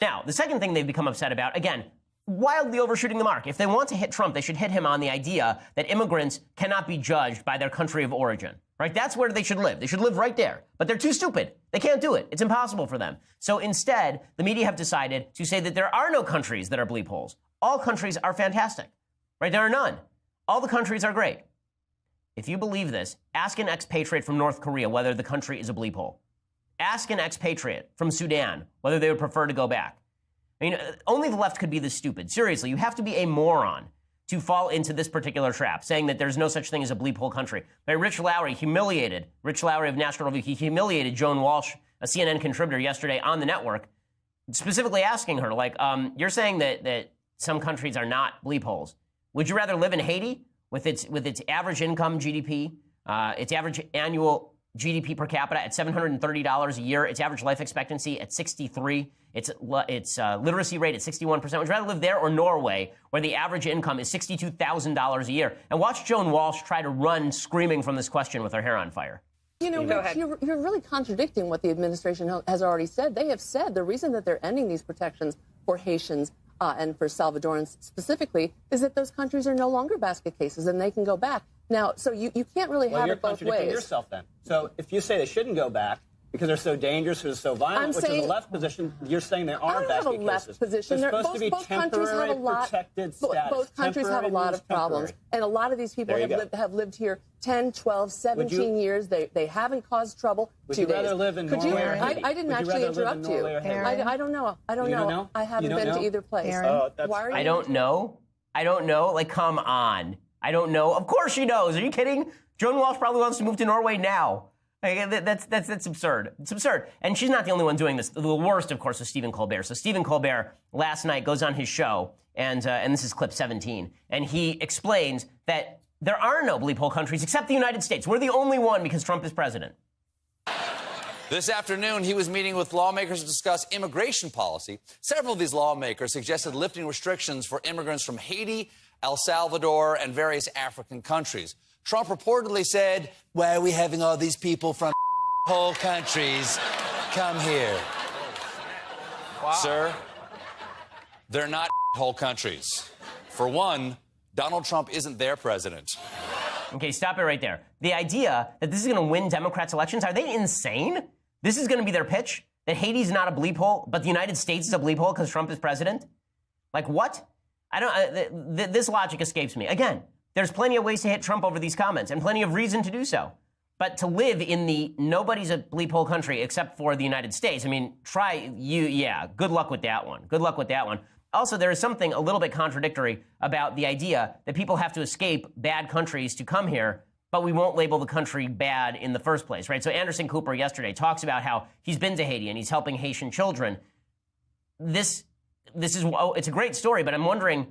Now, the second thing they've become upset about, again, wildly overshooting the mark. If they want to hit Trump, they should hit him on the idea that immigrants cannot be judged by their country of origin, right? That's where they should live. They should live right there. But they're too stupid. They can't do it. It's impossible for them. So instead, the media have decided to say that there are no countries that are bleep holes. All countries are fantastic, right? There are none. All the countries are great. If you believe this, ask an expatriate from North Korea whether the country is a bleep hole. Ask an expatriate from Sudan whether they would prefer to go back. I mean, only the left could be this stupid. Seriously, you have to be a moron to fall into this particular trap, saying that there's no such thing as a bleep hole country. Right, Rich Lowry of National Review, he humiliated Joan Walsh, a CNN contributor, yesterday on the network, specifically asking her, like, you're saying that some countries are not bleep holes. Would you rather live in Haiti with its average income GDP, its average annual GDP per capita at $730 a year, its average life expectancy at 63, its literacy rate at 61%. Would you rather live there or Norway, where the average income is $62,000 a year? And watch Joan Walsh try to run screaming from this question with her hair on fire. You know, Rich, you're really contradicting what the administration has already said. They have said the reason that they're ending these protections for Haitians and for Salvadorans specifically is that those countries are no longer basket cases and they can go back. Now, so you can't really have it both ways. You're contradicting yourself then. So if you say they shouldn't go back because they're so dangerous, because they're so violent, which is a left position, you're saying there are basket cases. I don't have a left position. They're supposed to be temporary protected status. Both countries have a lot of problems. And a lot of these people have lived here 10, 12, 17 years. They haven't caused trouble. Would you rather live in Norway or Haiti? I didn't actually interrupt you. I don't know. I don't know. I haven't been to either place. Why are you? I don't know. Like, come on. I don't know. Of course she knows. Are you kidding? Joan Walsh probably wants to move to Norway now. Like, that's absurd. It's absurd. And she's not the only one doing this. The worst, of course, is Stephen Colbert. So Stephen Colbert last night goes on his show, and this is clip 17, and he explains that there are no bleep hole countries except the United States. We're the only one because Trump is president. This afternoon, he was meeting with lawmakers to discuss immigration policy. Several of these lawmakers suggested lifting restrictions for immigrants from Haiti, El Salvador, and various African countries. Trump reportedly said, why are we having all these people from whole countries come here? Wow. Sir, they're not whole countries. For one, Donald Trump isn't their president. Okay, stop it right there. The idea that this is going to win Democrats' elections, are they insane? This is going to be their pitch? That Haiti's not a bleep hole, but the United States is a bleep hole because Trump is president? Like, what? This logic escapes me. Again, there's plenty of ways to hit Trump over these comments and plenty of reason to do so. But to live in the nobody's a bleep hole country except for the United States, I mean, good luck with that one. Good luck with that one. Also, there is something a little bit contradictory about the idea that people have to escape bad countries to come here, but we won't label the country bad in the first place, right? So Anderson Cooper yesterday talks about how he's been to Haiti and he's helping Haitian children. It's a great story, but I'm wondering,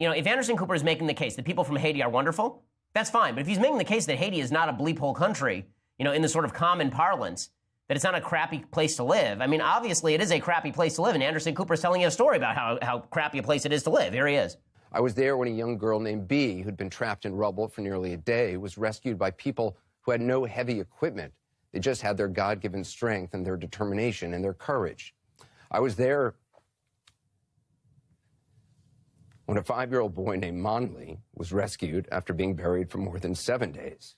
if Anderson Cooper is making the case that people from Haiti are wonderful, that's fine. But if he's making the case that Haiti is not a bleep hole country, in the sort of common parlance, that it's not a crappy place to live. I mean, obviously it is a crappy place to live, and Anderson Cooper is telling you a story about how crappy a place it is to live. Here he is. I was there when a young girl named B, who'd been trapped in rubble for nearly a day, was rescued by people who had no heavy equipment. They just had their God-given strength and their determination and their courage. I was there when a 5-year-old boy named Monley was rescued after being buried for more than 7 days.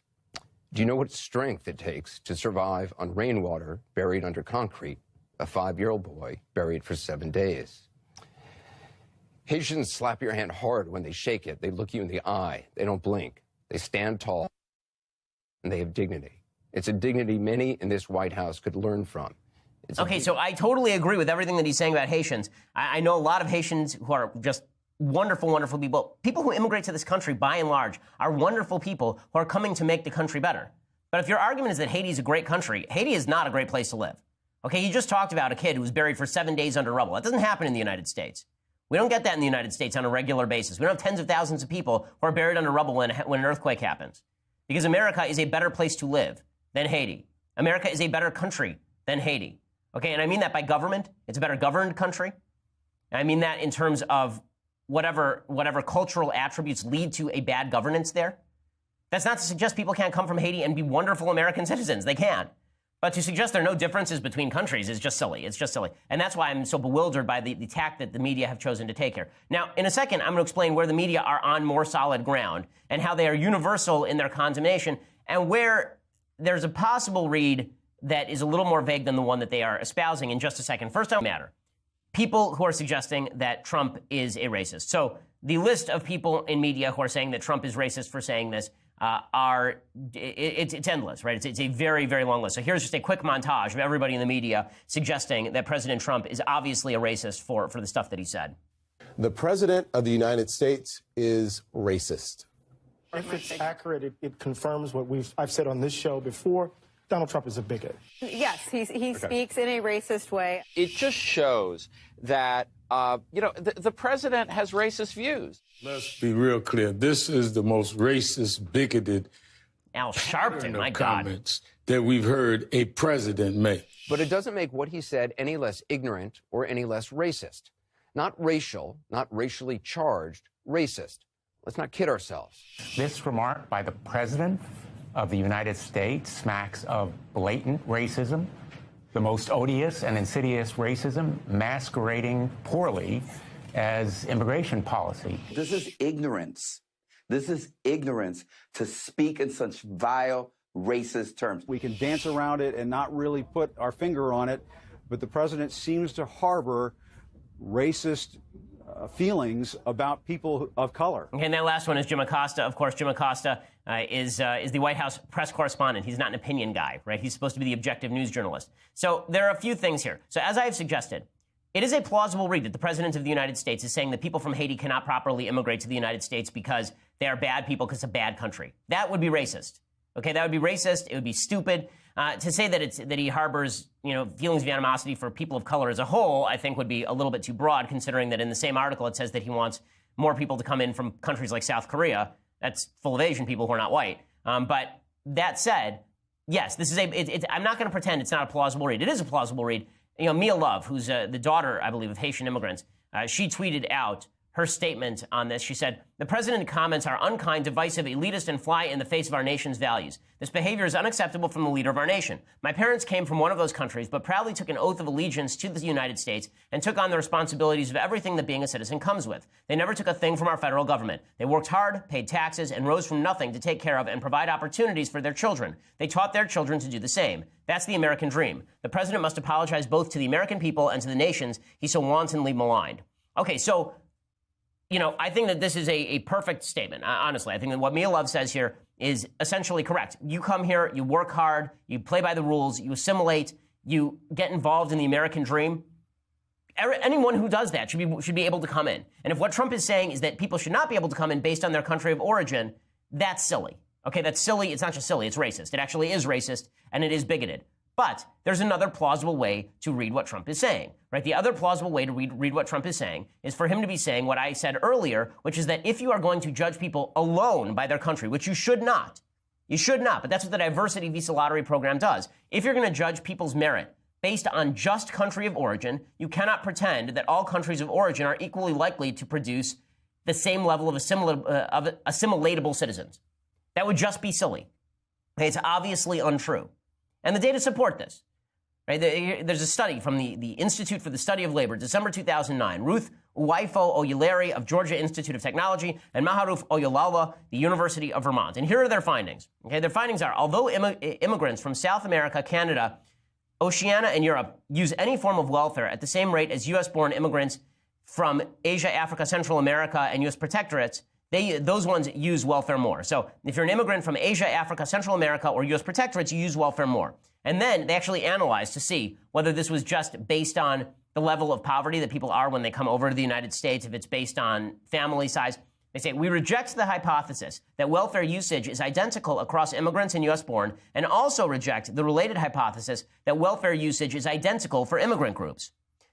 Do you know what strength it takes to survive on rainwater buried under concrete? A 5-year-old boy buried for 7 days. Haitians slap your hand hard when they shake it. They look you in the eye. They don't blink. They stand tall, and they have dignity. It's a dignity many in this White House could learn from. Okay, so I totally agree with everything that he's saying about Haitians. I know a lot of Haitians who are just wonderful, wonderful people. People who immigrate to this country, by and large, are wonderful people who are coming to make the country better. But if your argument is that Haiti is a great country, Haiti is not a great place to live. Okay, you just talked about a kid who was buried for 7 days under rubble. That doesn't happen in the United States. We don't get that in the United States on a regular basis. We don't have tens of thousands of people who are buried under rubble when an earthquake happens. Because America is a better place to live than Haiti. America is a better country than Haiti. Okay, and I mean that by government. It's a better governed country. And I mean that in terms of whatever cultural attributes lead to a bad governance there. That's not to suggest people can't come from Haiti and be wonderful American citizens. They can. But to suggest there are no differences between countries is just silly. It's just silly. And that's why I'm so bewildered by the tack that the media have chosen to take here. Now, in a second, I'm going to explain where the media are on more solid ground and how they are universal in their condemnation and where there's a possible read that is a little more vague than the one that they are espousing in just a second. First, on matter. People who are suggesting that Trump is a racist. So the list of people in media who are saying that Trump is racist for saying this it's endless, right? It's a very, very long list. So here's just a quick montage of everybody in the media suggesting that President Trump is obviously a racist for the stuff that he said. The President of the United States is racist. If it's accurate, it confirms what I've said on this show before. Donald Trump is a bigot. Yes, he speaks in a racist way. It just shows that, the president has racist views. Let's be real clear. This is the most racist, bigoted Al Sharpton, my God, comments that we've heard a president make. But it doesn't make what he said any less ignorant or any less racist. Not racial, not racially charged, racist. Let's not kid ourselves. This remark by the President of the United States smacks of blatant racism, the most odious and insidious racism masquerading poorly as immigration policy. This is ignorance. This is ignorance to speak in such vile, racist terms. We can dance around it and not really put our finger on it, but the president seems to harbor racist feelings about people of color. Okay, and that last one is Jim Acosta. Of course, Jim Acosta is the White House press correspondent. He's not an opinion guy, right? He's supposed to be the objective news journalist. So there are a few things here. So as I have suggested, it is a plausible read that the President of the United States is saying that people from Haiti cannot properly immigrate to the United States because they are bad people because it's a bad country. That would be racist. Okay, that would be racist. It would be stupid. To say that he harbors, feelings of animosity for people of color as a whole, I think would be a little bit too broad, considering that in the same article it says that he wants more people to come in from countries like South Korea. That's full of Asian people who are not white. But that said, yes, this is I'm not going to pretend it's not a plausible read. It is a plausible read. Mia Love, who's the daughter, I believe, of Haitian immigrants, she tweeted out her statement on this. She said, "The president's comments are unkind, divisive, elitist, and fly in the face of our nation's values. This behavior is unacceptable from the leader of our nation. My parents came from one of those countries, but proudly took an oath of allegiance to the United States and took on the responsibilities of everything that being a citizen comes with. They never took a thing from our federal government. They worked hard, paid taxes, and rose from nothing to take care of and provide opportunities for their children. They taught their children to do the same. That's the American dream. The president must apologize both to the American people and to the nations he so wantonly maligned." Okay, so I think that this is a perfect statement. Honestly, I think that what Mia Love says here is essentially correct. You come here, you work hard, you play by the rules, you assimilate, you get involved in the American dream. Anyone who does that should be able to come in. And if what Trump is saying is that people should not be able to come in based on their country of origin, that's silly. Okay, that's silly. It's not just silly, it's racist. It actually is racist, and it is bigoted. But there's another plausible way to read what Trump is saying, right? The other plausible way to read what Trump is saying is for him to be saying what I said earlier, which is that if you are going to judge people alone by their country, which you should not, but that's what the Diversity Visa Lottery program does. If you're going to judge people's merit based on just country of origin, you cannot pretend that all countries of origin are equally likely to produce the same level of assimilatable citizens. That would just be silly. It's obviously untrue. And the data support this. Right? There's a study from the Institute for the Study of Labor, December 2009. Ruth Uwaifo Oyelere of Georgia Institute of Technology and Maharuf Oyolala, the University of Vermont. And here are their findings. Okay, their findings are, although immigrants from South America, Canada, Oceania, and Europe use any form of welfare at the same rate as U.S.-born immigrants from Asia, Africa, Central America, and U.S. protectorates, those ones use welfare more. So if you're an immigrant from Asia, Africa, Central America, or U.S. protectorates, you use welfare more. And then they actually analyzed to see whether this was just based on the level of poverty that people are when they come over to the United States, if it's based on family size. They say, we reject the hypothesis that welfare usage is identical across immigrants and U.S.-born, and also reject the related hypothesis that welfare usage is identical for immigrant groups.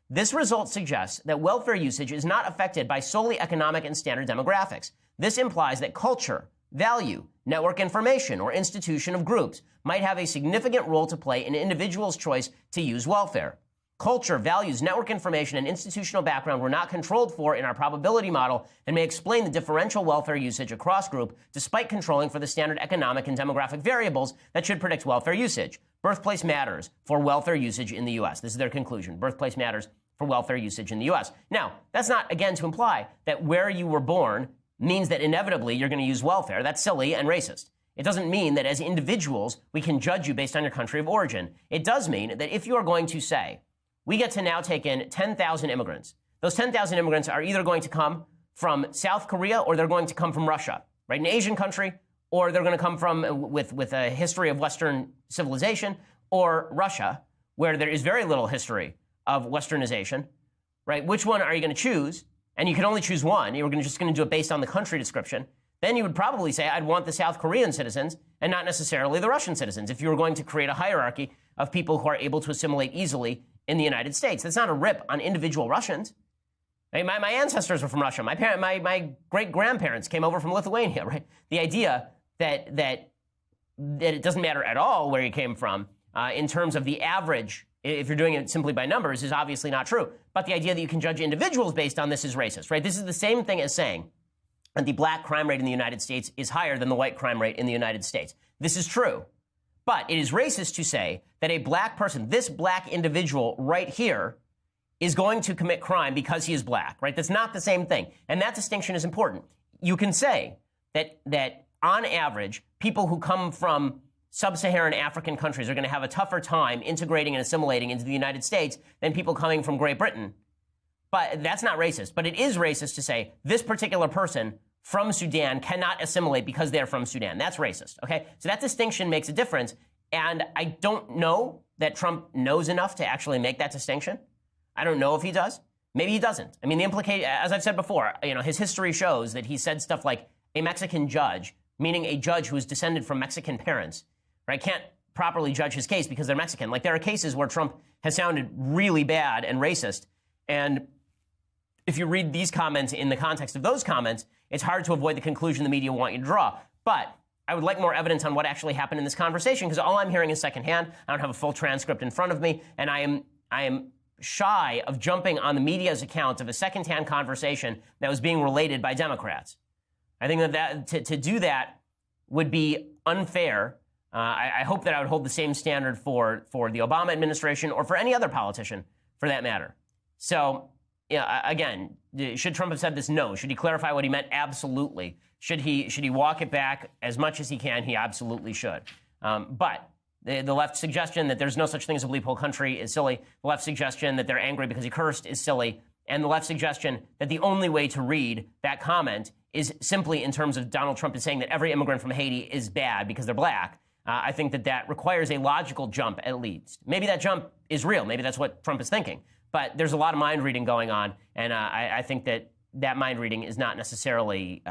This result suggests that welfare usage is not affected by solely economic and standard demographics. This implies that culture, value, network information, or institution of groups might have a significant role to play in individuals' choice to use welfare. Culture, values, network information, and institutional background were not controlled for in our probability model and may explain the differential welfare usage across group despite controlling for the standard economic and demographic variables that should predict welfare usage. birthplace matters for welfare usage in the U.S. This is their conclusion. Birthplace matters for welfare usage in the U.S. Now, that's not, again, to imply that where you were born means that inevitably you're going to use welfare. That's silly and racist. It doesn't mean that as individuals we can judge you based on your country of origin. It does mean that if you are going to say, we get to now take in 10,000 immigrants, those 10,000 immigrants are either going to come from South Korea or they're going to come from Russia, right? An Asian country, or they're going to come from with a history of Western civilization, or Russia, where there is very little history of Westernization, right? Which one are you going to choose? And you can only choose one. You're just going to do it based on the country description. Then you would probably say, I'd want the South Korean citizens and not necessarily the Russian citizens if you were going to create a hierarchy of people who are able to assimilate easily in the United States. That's not a rip on individual Russians. My ancestors were from Russia. My great-grandparents came over from Lithuania, right? The idea that it doesn't matter at all where you came from in terms of the average, if you're doing it simply by numbers, is obviously not true. But the idea that you can judge individuals based on this is racist, right? This is the same thing as saying that the black crime rate in the United States is higher than the white crime rate in the United States. This is true. But it is racist to say that a black person, this black individual right here, is going to commit crime because he is black, right? That's not the same thing. And that distinction is important. You can say that on average, people who come from sub-Saharan African countries are going to have a tougher time integrating and assimilating into the United States than people coming from Great Britain. But that's not racist. But it is racist to say this particular person from Sudan cannot assimilate because they're from Sudan. That's racist, okay? So that distinction makes a difference. And I don't know that Trump knows enough to actually make that distinction. I don't know if he does. Maybe he doesn't. I mean, the implication, as I've said before, his history shows that he said stuff like a Mexican judge, meaning a judge who is descended from Mexican parents, right, can't properly judge his case because they're Mexican. Like, there are cases where Trump has sounded really bad and racist. And if you read these comments in the context of those comments, it's hard to avoid the conclusion the media want you to draw. But I would like more evidence on what actually happened in this conversation, because all I'm hearing is secondhand. I don't have a full transcript in front of me, and I am shy of jumping on the media's account of a secondhand conversation that was being related by Democrats. I think that to do that would be unfair. I hope that I would hold the same standard for the Obama administration or for any other politician, for that matter. So, again, should Trump have said this? No. Should he clarify what he meant? Absolutely. Should he walk it back as much as he can? He absolutely should. But the left's suggestion that there's no such thing as a bleep hole country is silly. The left's suggestion that they're angry because he cursed is silly. And the left's suggestion that the only way to read that comment is simply in terms of Donald Trump is saying that every immigrant from Haiti is bad because they're black. I think that requires a logical jump, at least. Maybe that jump is real. Maybe that's what Trump is thinking. But there's a lot of mind reading going on, and I think that mind reading is not necessarily